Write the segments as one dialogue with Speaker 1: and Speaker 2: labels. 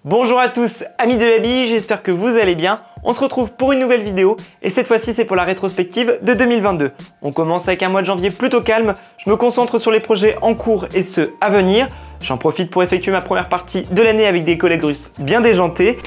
Speaker 1: Bonjour à tous, amis de la bille, j'espère que vous allez bien. On se retrouve pour une nouvelle vidéo et cette fois-ci c'est pour la rétrospective de 2022. On commence avec un mois de janvier plutôt calme, je me concentre sur les projets en cours et ceux à venir. J'en profite pour effectuer ma première partie de l'année avec des collègues russes bien déjantés.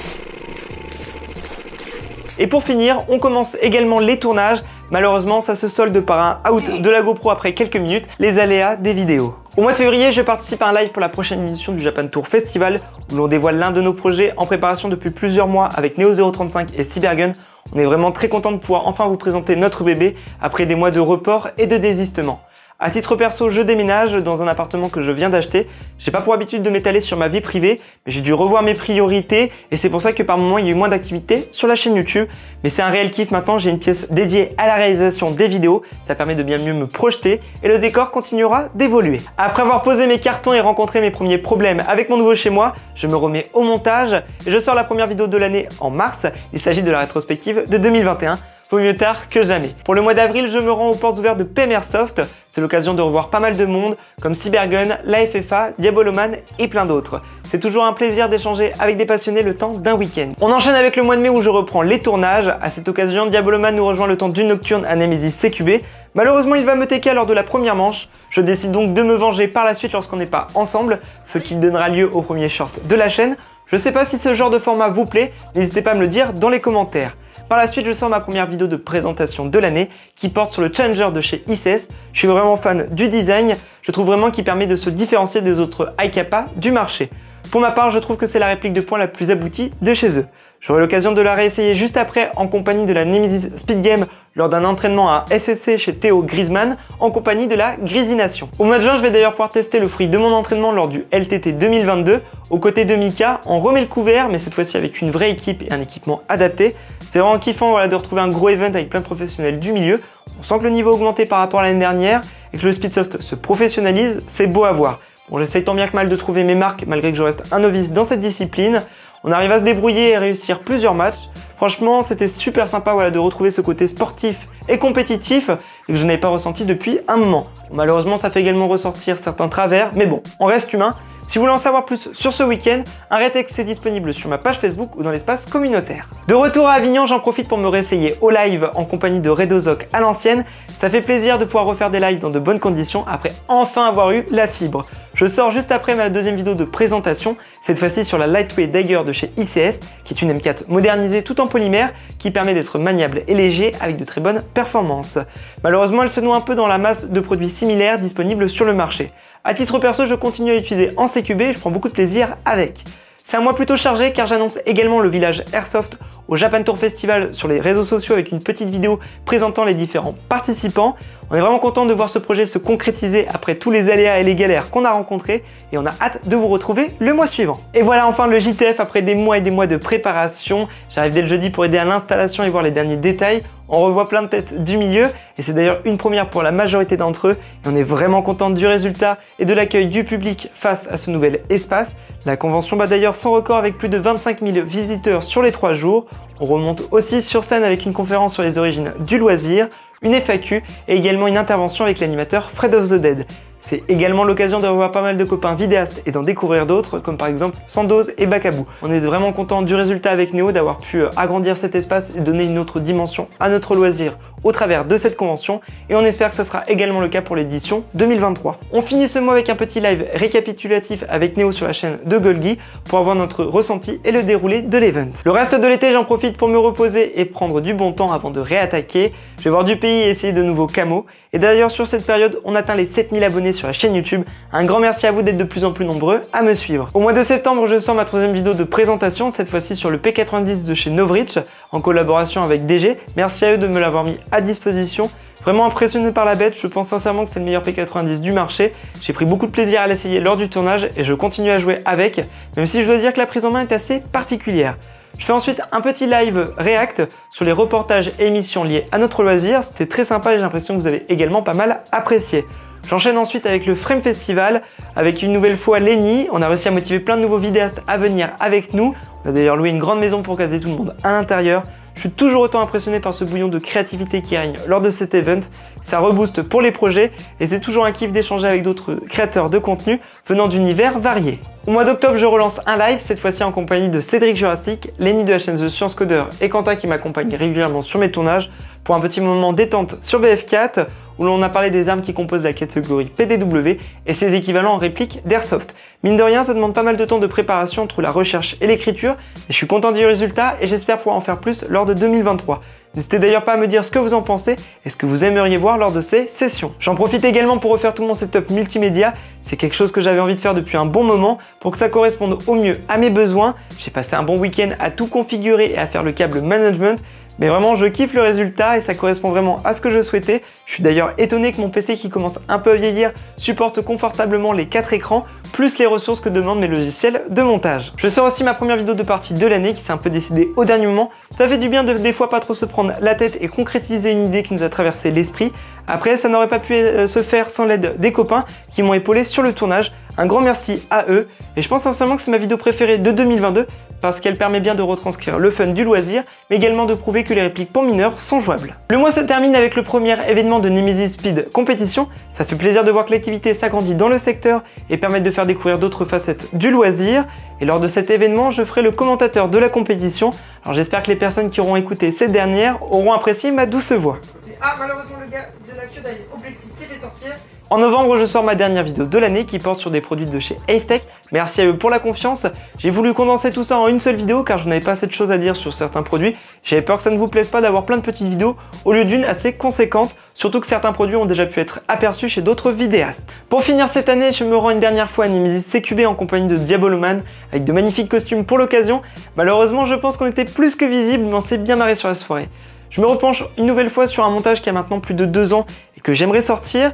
Speaker 1: Et pour finir, on commence également les tournages. Malheureusement, ça se solde par un out de la GoPro après quelques minutes, les aléas des vidéos. Au mois de février, je participe à un live pour la prochaine édition du Japan Tour Festival où l'on dévoile l'un de nos projets en préparation depuis plusieurs mois avec Neo 035 et Cybergun. On est vraiment très content de pouvoir enfin vous présenter notre bébé après des mois de report et de désistement. À titre perso, je déménage dans un appartement que je viens d'acheter. J'ai pas pour habitude de m'étaler sur ma vie privée, mais j'ai dû revoir mes priorités et c'est pour ça que par moment il y a eu moins d'activité sur la chaîne YouTube. Mais c'est un réel kiff maintenant, j'ai une pièce dédiée à la réalisation des vidéos, ça permet de bien mieux me projeter et le décor continuera d'évoluer. Après avoir posé mes cartons et rencontré mes premiers problèmes avec mon nouveau chez moi, je me remets au montage et je sors la première vidéo de l'année en mars. Il s'agit de la rétrospective de 2021. Vaut mieux tard que jamais. Pour le mois d'avril, je me rends aux portes ouvertes de PMairsoft. C'est l'occasion de revoir pas mal de monde, comme Cybergun, la FFA, Diaboloman et plein d'autres. C'est toujours un plaisir d'échanger avec des passionnés le temps d'un week-end. On enchaîne avec le mois de mai où je reprends les tournages. À cette occasion, Diaboloman nous rejoint le temps d'une nocturne à Nemesis CQB. Malheureusement, il va me TK lors de la première manche. Je décide donc de me venger par la suite lorsqu'on n'est pas ensemble, ce qui donnera lieu au premier short de la chaîne. Je sais pas si ce genre de format vous plaît, n'hésitez pas à me le dire dans les commentaires. Par la suite, je sors ma première vidéo de présentation de l'année qui porte sur le Challenger de chez ICS. Je suis vraiment fan du design, je trouve vraiment qu'il permet de se différencier des autres iCappa du marché. Pour ma part, je trouve que c'est la réplique de poing la plus aboutie de chez eux. J'aurai l'occasion de la réessayer juste après en compagnie de la Nemesis Speed Game lors d'un entraînement à SSC chez Théo Griezmann en compagnie de la Grisination. Au mois de juin, je vais d'ailleurs pouvoir tester le fruit de mon entraînement lors du LTT 2022. Aux côtés de Mika, on remet le couvert mais cette fois-ci avec une vraie équipe et un équipement adapté. C'est vraiment kiffant de retrouver un gros event avec plein de professionnels du milieu. On sent que le niveau a augmenté par rapport à l'année dernière et que le Speedsoft se professionnalise, c'est beau à voir. Bon, j'essaye tant bien que mal de trouver mes marques malgré que je reste un novice dans cette discipline. On arrive à se débrouiller et réussir plusieurs matchs. Franchement, c'était super sympa de retrouver ce côté sportif et compétitif et que je n'avais pas ressenti depuis un moment. Bon, malheureusement, ça fait également ressortir certains travers, mais bon, on reste humain. Si vous voulez en savoir plus sur ce week-end, un rétexte est disponible sur ma page Facebook ou dans l'espace communautaire. De retour à Avignon, j'en profite pour me réessayer au live en compagnie de Redozoc à l'ancienne. Ça fait plaisir de pouvoir refaire des lives dans de bonnes conditions après enfin avoir eu la fibre. Je sors juste après ma deuxième vidéo de présentation, cette fois-ci sur la Lightweight Dagger de chez ICS, qui est une M4 modernisée tout en polymère, qui permet d'être maniable et léger avec de très bonnes performances. Malheureusement, elle se noie un peu dans la masse de produits similaires disponibles sur le marché. À titre perso, je continue à l'utiliser en CQB et je prends beaucoup de plaisir avec. C'est un mois plutôt chargé car j'annonce également le village Airsoft au Japan Tour Festival sur les réseaux sociaux avec une petite vidéo présentant les différents participants. On est vraiment content de voir ce projet se concrétiser après tous les aléas et les galères qu'on a rencontrés et on a hâte de vous retrouver le mois suivant. Et voilà enfin le JTF après des mois et des mois de préparation. J'arrive dès le jeudi pour aider à l'installation et voir les derniers détails. On revoit plein de têtes du milieu et c'est d'ailleurs une première pour la majorité d'entre eux et on est vraiment content du résultat et de l'accueil du public face à ce nouvel espace. La convention bat d'ailleurs son record avec plus de 25 000 visiteurs sur les 3 jours. On remonte aussi sur scène avec une conférence sur les origines du loisir, une FAQ et également une intervention avec l'animateur Fred of the Dead. C'est également l'occasion de revoir pas mal de copains vidéastes et d'en découvrir d'autres, comme par exemple Sandoz et Bakabou. On est vraiment content du résultat avec Neo, d'avoir pu agrandir cet espace et donner une autre dimension à notre loisir au travers de cette convention, et on espère que ce sera également le cas pour l'édition 2023. On finit ce mois avec un petit live récapitulatif avec Neo sur la chaîne de Golgi pour avoir notre ressenti et le déroulé de l'event. Le reste de l'été, j'en profite pour me reposer et prendre du bon temps avant de réattaquer. Je vais voir du pays et essayer de nouveaux camos. Et d'ailleurs, sur cette période, on atteint les 7000 abonnés sur la chaîne YouTube. Un grand merci à vous d'être de plus en plus nombreux à me suivre. Au mois de septembre, je sors ma 3e vidéo de présentation, cette fois-ci sur le P90 de chez Novritsch, en collaboration avec DG. Merci à eux de me l'avoir mis à disposition. Vraiment impressionné par la bête, je pense sincèrement que c'est le meilleur P90 du marché. J'ai pris beaucoup de plaisir à l'essayer lors du tournage et je continue à jouer avec, même si je dois dire que la prise en main est assez particulière. Je fais ensuite un petit live React sur les reportages et émissions liées à notre loisir. C'était très sympa et j'ai l'impression que vous avez également pas mal apprécié. J'enchaîne ensuite avec le Frame Festival, avec une nouvelle fois Lenny. On a réussi à motiver plein de nouveaux vidéastes à venir avec nous. On a d'ailleurs loué une grande maison pour caser tout le monde à l'intérieur. Je suis toujours autant impressionné par ce bouillon de créativité qui règne lors de cet event. Ça rebooste pour les projets et c'est toujours un kiff d'échanger avec d'autres créateurs de contenu venant d'univers variés. Au mois d'octobre, je relance un live, cette fois-ci en compagnie de Cédric Jurassic, Lenny de la chaîne The Science Coder et Quentin qui m'accompagne régulièrement sur mes tournages pour un petit moment détente sur BF4 où l'on a parlé des armes qui composent la catégorie PDW et ses équivalents en réplique d'Airsoft. Mine de rien, ça demande pas mal de temps de préparation entre la recherche et l'écriture, mais je suis content du résultat et j'espère pouvoir en faire plus lors de 2023. N'hésitez d'ailleurs pas à me dire ce que vous en pensez et ce que vous aimeriez voir lors de ces sessions. J'en profite également pour refaire tout mon setup multimédia, c'est quelque chose que j'avais envie de faire depuis un bon moment pour que ça corresponde au mieux à mes besoins. J'ai passé un bon week-end à tout configurer et à faire le câble management. Mais vraiment, je kiffe le résultat et ça correspond vraiment à ce que je souhaitais. Je suis d'ailleurs étonné que mon PC qui commence un peu à vieillir supporte confortablement les 4 écrans, plus les ressources que demandent mes logiciels de montage. Je sors aussi ma première vidéo de partie de l'année qui s'est un peu décidée au dernier moment. Ça fait du bien de des fois pas trop se prendre la tête et concrétiser une idée qui nous a traversé l'esprit. Après, ça n'aurait pas pu se faire sans l'aide des copains qui m'ont épaulé sur le tournage. Un grand merci à eux et je pense sincèrement que c'est ma vidéo préférée de 2022 parce qu'elle permet bien de retranscrire le fun du loisir, mais également de prouver que les répliques pour mineurs sont jouables. Le mois se termine avec le premier événement de Nemesis Speed Competition. Ça fait plaisir de voir que l'activité s'agrandit dans le secteur et permet de faire découvrir d'autres facettes du loisir. Et lors de cet événement, je ferai le commentateur de la compétition. Alors j'espère que les personnes qui auront écouté cette dernière auront apprécié ma douce voix. Ah, malheureusement le gars de la Kyodai au plexi s'est fait sortir. En novembre, je sors ma dernière vidéo de l'année qui porte sur des produits de chez Acetech. Merci à eux pour la confiance. J'ai voulu condenser tout ça en une seule vidéo car je n'avais pas assez de choses à dire sur certains produits. J'avais peur que ça ne vous plaise pas d'avoir plein de petites vidéos au lieu d'une assez conséquente, surtout que certains produits ont déjà pu être aperçus chez d'autres vidéastes. Pour finir cette année, je me rends une dernière fois à Nemesis CQB en compagnie de Diaboloman avec de magnifiques costumes pour l'occasion. Malheureusement, je pense qu'on était plus que visible, mais on s'est bien marré sur la soirée. Je me repenche une nouvelle fois sur un montage qui a maintenant plus de 2 ans et que j'aimerais sortir.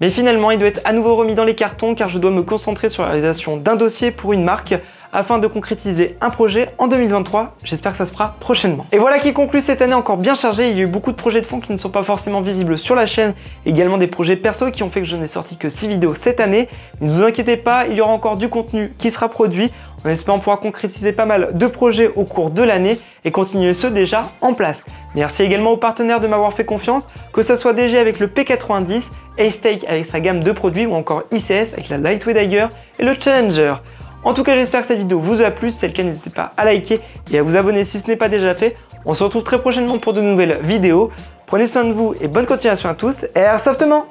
Speaker 1: Mais finalement, il doit être à nouveau remis dans les cartons car je dois me concentrer sur la réalisation d'un dossier pour une marque afin de concrétiser un projet en 2023. J'espère que ça se fera prochainement. Et voilà qui conclut cette année encore bien chargée. Il y a eu beaucoup de projets de fond qui ne sont pas forcément visibles sur la chaîne, également des projets perso qui ont fait que je n'ai sorti que 6 vidéos cette année. Ne vous inquiétez pas, il y aura encore du contenu qui sera produit en espérant pouvoir concrétiser pas mal de projets au cours de l'année et continuer ceux déjà en place. Merci également aux partenaires de m'avoir fait confiance, que ce soit DG avec le P90, Acetech avec sa gamme de produits ou encore ICS avec la Lightweight Dagger et le Challenger. En tout cas, j'espère que cette vidéo vous a plu. Si c'est le cas, n'hésitez pas à liker et à vous abonner si ce n'est pas déjà fait. On se retrouve très prochainement pour de nouvelles vidéos. Prenez soin de vous et bonne continuation à tous et airsoftement!